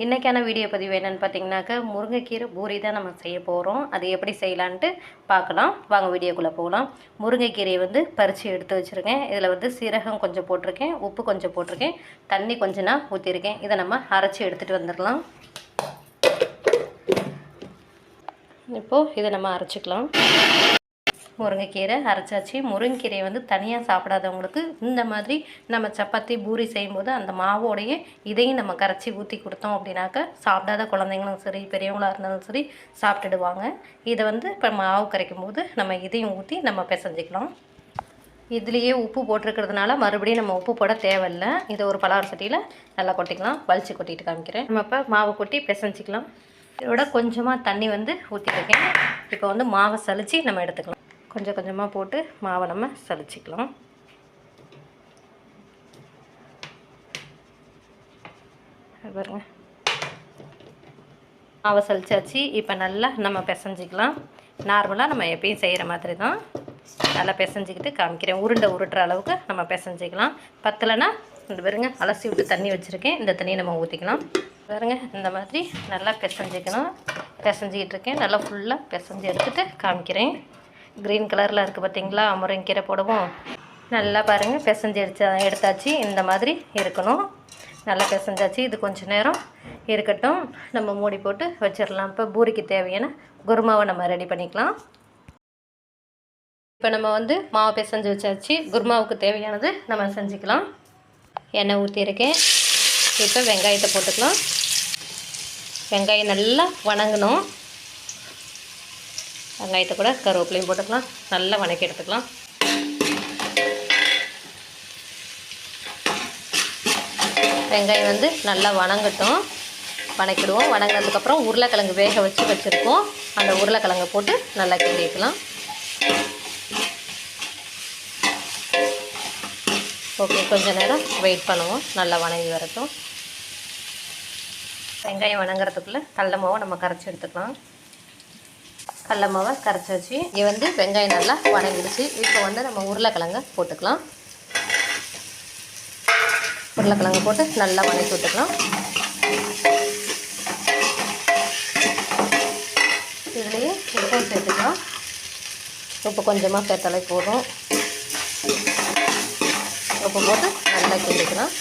இன்றைக்கான வீடியோ பதிவு என்னென்னு பார்த்தீங்கன்னாக்கா முருங்கைக்கீரை பூரி தான் நம்ம செய்ய போகிறோம். அது எப்படி செய்யலான்ட்டு பார்க்கலாம். வாங்க வீடியோக்குள்ளே போகலாம். முருங்கைக்கீரையை வந்து பறித்து எடுத்து வச்சுருக்கேன். இதில் வந்து சீரகம் கொஞ்சம் போட்டிருக்கேன், உப்பு கொஞ்சம் போட்டிருக்கேன், தண்ணி கொஞ்சம் நான் ஊற்றிருக்கேன். இதை நம்ம அரைச்சி எடுத்துகிட்டு வந்துடலாம். இப்போது இதை நம்ம அரைச்சிக்கலாம். முருங்கைக்கீரை அரைச்சாச்சு. முருங்கைக்கீரையை வந்து தனியாக சாப்பிடாதவங்களுக்கு இந்த மாதிரி நம்ம சப்பாத்தி பூரி செய்யும்போது அந்த மாவோடையே இதையும் நம்ம கரைச்சி ஊற்றி கொடுத்தோம் அப்படின்னாக்கா சாப்பிடாத குழந்தைங்களும் சரி பெரியவங்களாக இருந்தாலும் சரி சாப்பிட்டுடுவாங்க. இதை வந்து இப்போ மாவு கரைக்கும் போது நம்ம இதையும் ஊற்றி நம்ம பிசைஞ்சிக்கலாம். இதுலேயே உப்பு போட்டிருக்கிறதுனால மறுபடியும் நம்ம உப்பு போட தேவையில்லை. இதை ஒரு பலகார சட்டியில் நல்லா கொட்டிக்கலாம். வலிச்சு கொட்டிட்டு காமிக்கிறேன். நம்ம இப்போ மாவு கொட்டி பிசைஞ்சிக்கலாம். இதோட கொஞ்சமாக தண்ணி வந்து ஊற்றிருக்கேன். இப்போ வந்து மாவை சலித்து நம்ம எடுத்துக்கலாம். கொஞ்சம் கொஞ்சமாக போட்டு மாவை நம்ம சலிச்சிக்கலாம். பாருங்க, மாவை சலிச்சாச்சு. இப்போ நல்லா நம்ம பிசைஞ்சிக்கலாம். நார்மலாக நம்ம எப்பயும் செய்கிற மாதிரி தான் நல்லா பிசைஞ்சிக்கிட்டு காமிக்கிறேன். உருட்டுற அளவுக்கு நம்ம பிசைஞ்சிக்கலாம். பத்தலைன்னா இந்த பாருங்க, அலசி விட்டு தண்ணி வச்சுருக்கேன். இந்த தண்ணியை நம்ம ஊற்றிக்கலாம். பாருங்க, இந்த மாதிரி நல்லா பிசைஞ்சிக்கணும். பிசைஞ்சிக்கிட்டு இருக்கேன். நல்லா ஃபுல்லாக பிசைஞ்சு எடுத்துகிட்டு காமிக்கிறேன். க்ரீன் கலரில் இருக்குது பார்த்தீங்களா? முருங்கைக்கீரை போடுவோம். நல்லா பாருங்கள், பிசைஞ்சு எடுத்தாச்சு. இந்த மாதிரி இருக்கணும். நல்லா பிசைஞ்சாச்சு. இது கொஞ்சம் நேரம் இருக்கட்டும். நம்ம மூடி போட்டு வச்சிடலாம். இப்போ பூரிக்கு தேவையான குருமாவை நம்ம ரெடி பண்ணிக்கலாம். இப்போ நம்ம வந்து மாவு பிசைஞ்சு வச்சாச்சு. குருமாவுக்கு தேவையானது நம்ம செஞ்சுக்கலாம். எண்ணெய் ஊற்றிருக்கேன். இப்போ வெங்காயத்தை போட்டுக்கலாம். வெங்காயம் நல்லா வணங்கணும். வெங்காயத்தை கூட கருவேப்பிலையும் போட்டுக்கலாம். நல்லா வணக்கி எடுத்துக்கலாம். வெங்காயம் வந்து நல்லா வணங்கட்டும். வணக்கிடுவோம். வணங்கினதுக்கப்புறம் உருளைக்கிழங்கு வேக வச்சுருக்கோம். அந்த உருளைக்கிழங்கை போட்டு நல்லா கிண்டிக்கலாம். ஓகே, கொஞ்சம் நேரம் வெயிட் பண்ணுவோம். நல்லா வணங்கி வரட்டும். வெங்காயம் வணங்குறதுக்குள்ளே கடல மாவை நம்ம கரைச்சி எடுத்துக்கலாம். கடல மாவை கரைச்சாச்சு. இது வந்து வெங்காயம் நல்லா வணங்கிடுச்சு. இப்போ வந்து நம்ம உருளைக்கிழங்க போட்டுக்கலாம். உருளைக்கிழங்கு போட்டு நல்லா வணக்கி விட்டுக்கலாம். இதுலேயே உப்பு சேர்த்துக்கலாம். உப்பு கொஞ்சமாக சேர்த்தாலே போதும். உப்பு போட்டு நல்லா கிண்டிக்கலாம்.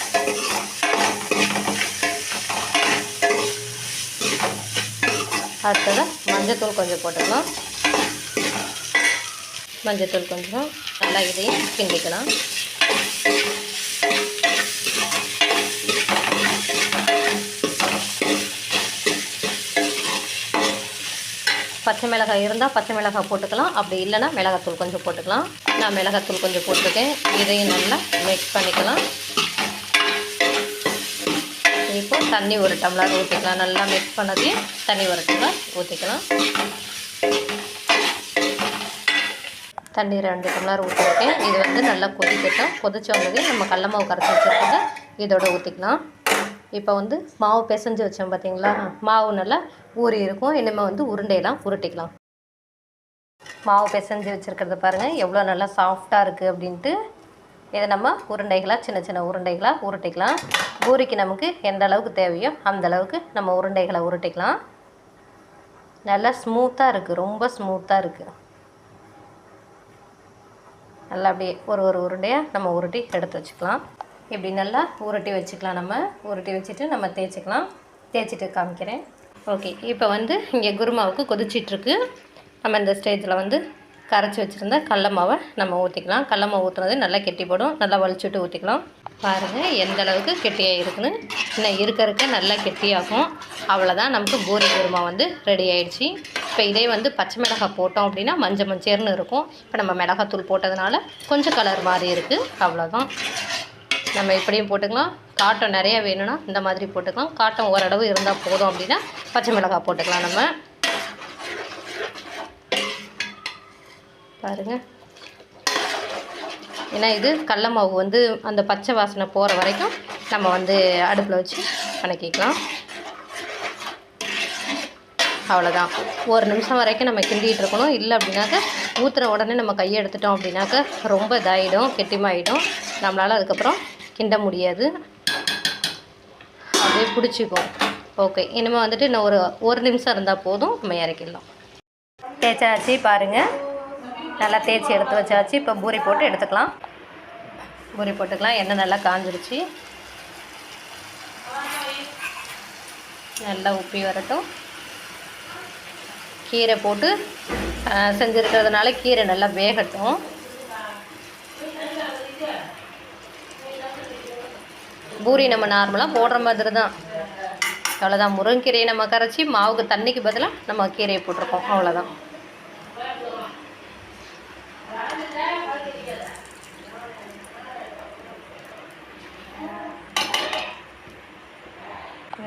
அடுத்ததாக மஞ்சத்தூள் கொஞ்சம் போட்டுக்கலாம். மஞ்சத்தூள் கொஞ்சம் நல்லா இதையும் கிண்டிக்கலாம். பச்சை மிளகாய் இருந்தால் பச்சை மிளகாய் போட்டுக்கலாம். அப்படி இல்லைன்னா மிளகாத்தூள் கொஞ்சம் போட்டுக்கலாம். நான் மிளகாத்தூள் கொஞ்சம் போட்டிருக்கேன். இதையும் நல்லா மிக்ஸ் பண்ணிக்கலாம். இப்போ தண்ணி ஒரு டம்ளர் ஊற்றிக்கலாம். நல்லா மிக்ஸ் பண்ணதையும் தண்ணி ஒரு டம்ளர் ஊற்றிக்கலாம். தண்ணி 2 டம்ளர் ஊற்றிருக்கேன். இது வந்து நல்லா கொதிக்கட்டும். கொதிச்சவங்கதையும் நம்ம கடல மாவு கரைச்சி வச்சுருக்கோங்க இதோட ஊற்றிக்கலாம். இப்போ வந்து மாவு பிசைஞ்சு வச்சோம் பார்த்தீங்களா? மாவு நல்லா ஊறி இருக்கும். இனிமேல் வந்து உருண்டையெல்லாம் உருட்டிக்கலாம். மாவு பிசைஞ்சு வச்சுருக்கிறத பாருங்கள் எவ்வளோ நல்லா சாஃப்டாக இருக்குது அப்படின்ட்டு. இதை நம்ம உருண்டைகளாக சின்ன சின்ன உருண்டைகளாக உருட்டிக்கலாம். பூரிக்கு நமக்கு எந்த அளவுக்கு தேவையோ அந்த அளவுக்கு நம்ம உருண்டைகளை உருட்டிக்கலாம். நல்லா ஸ்மூத்தாக இருக்குது. ரொம்ப ஸ்மூத்தாக இருக்குது. நல்லா அப்படியே ஒரு உருண்டையாக நம்ம உருட்டி எடுத்து வச்சுக்கலாம். இப்படி நல்லா உருட்டி வச்சுக்கலாம். நம்ம உருட்டி வச்சுட்டு நம்ம தேய்ச்சிக்கலாம். தேய்ச்சிட்டு காமிக்கிறேன். ஓகே, இப்போ வந்து இங்கே குருமாவுக்கு கொதிச்சிட்ருக்கு. நம்ம இந்த ஸ்டேஜில் வந்து கரைச்சி வச்சுருந்த கடல மாவை நம்ம ஊற்றிக்கலாம். கடல மாவு ஊற்றுனது நல்லா கெட்டி போடும். நல்லா வலிச்சுட்டு ஊற்றிக்கலாம். பாருங்கள் எந்த அளவுக்கு கெட்டியாக இருக்குன்னு. இன்னும் இருக்க நல்லா கெட்டியாகும். அவ்வளோதான், நமக்கு பூரி குருமா வந்து ரெடி ஆகிடுச்சி. இப்போ இதே வந்து பச்சை மிளகாய் போட்டோம் அப்படின்னா மஞ்சள்னு இருக்கும். இப்போ நம்ம மிளகாத்தூள் போட்டதுனால கொஞ்சம் கலர் மாறி இருக்குது. அவ்வளோதான். நம்ம இப்படியும் போட்டுக்கலாம். காட்டம் நிறையா வேணும்னா இந்த மாதிரி போட்டுக்கலாம். காட்டம் ஓரளவு இருந்தால் போதும் அப்படின்னா பச்சை மிளகாய் போட்டுக்கலாம். நம்ம பாருங்கள், ஏன்னா இது கடல மாவு வந்து அந்த பச்சை வாசனை போகிற வரைக்கும் நம்ம வந்து அடுப்பில் வச்சு வணக்கிக்கலாம். அவ்வளோதான். 1 நிமிஷம் வரைக்கும் நம்ம கிண்டிகிட்டு இருக்கணும். இல்லை அப்படின்னாக்க ஊற்றுற உடனே நம்ம கையை எடுத்துட்டோம் அப்படின்னாக்க ரொம்ப இதாகிடும், கெட்டிமாயிடும். நம்மளால் அதுக்கப்புறம் கிண்ட முடியாது. அப்படியே பிடிச்சிக்கும். ஓகே, இனிமேல் வந்துட்டு இன்னும் ஒரு நிமிஷம் இருந்தால் போதும், நம்ம இறக்கிடலாம். தேய்ச்சாச்சு பாருங்கள், நல்லா தேய்ச்சி எடுத்து வச்சாச்சு. இப்போ பூரி போட்டு எடுத்துக்கலாம். பூரி போட்டுக்கலாம். எண்ணெய் நல்லா காஞ்சிருச்சு. நல்லா உப்பி வரட்டும். கீரை போட்டு செஞ்சுருக்கிறதுனால கீரை நல்லா வேகட்டும். பூரி நம்ம நார்மலாக போடுற மாதிரி தான், அவ்வளோதான். முருங்கைக்கீரையை நம்ம கரைச்சி மாவுக்கு தண்ணிக்கு பதிலாக நம்ம கீரையை போட்டிருக்கோம், அவ்வளோதான்.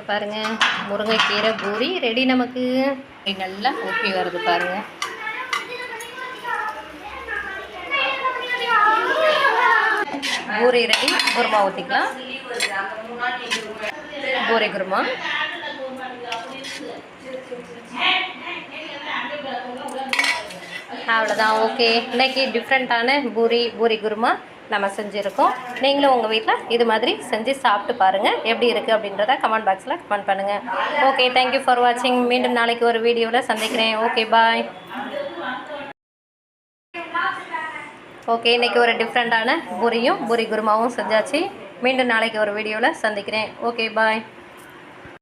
பாருங்கள், முருங்கைக்கீரை பூரி ரெடி. நமக்கு நல்லா ஊற்றி வருது பாருங்கள். பூரி ரெடி. குருமா ஊற்றிக்கலாம். பூரி குருமா. அவ்வளோதான். ஓகே, இன்றைக்கி டிஃப்ரெண்ட்டான பூரி குருமா நம்ம செஞ்சுருக்கோம். நீங்களும் உங்கள் வீட்டில் இது மாதிரி செஞ்சு சாப்பிட்டு பாருங்கள். எப்படி இருக்குது அப்படின்றத கமெண்ட் பாக்ஸில் கமெண்ட் பண்ணுங்கள். ஓகே, தேங்க்யூ ஃபார் வாட்சிங். மீண்டும் நாளைக்கு ஒரு வீடியோவில் சந்திக்கிறேன். ஓகே, பாய். ஓகே, இன்றைக்கி ஒரு டிஃப்ரெண்ட்டான பூரி குருமாவும் செஞ்சாச்சு. மீண்டும் நாளைக்கு ஒரு வீடியோவில் சந்திக்கிறேன். ஓகே, பாய்.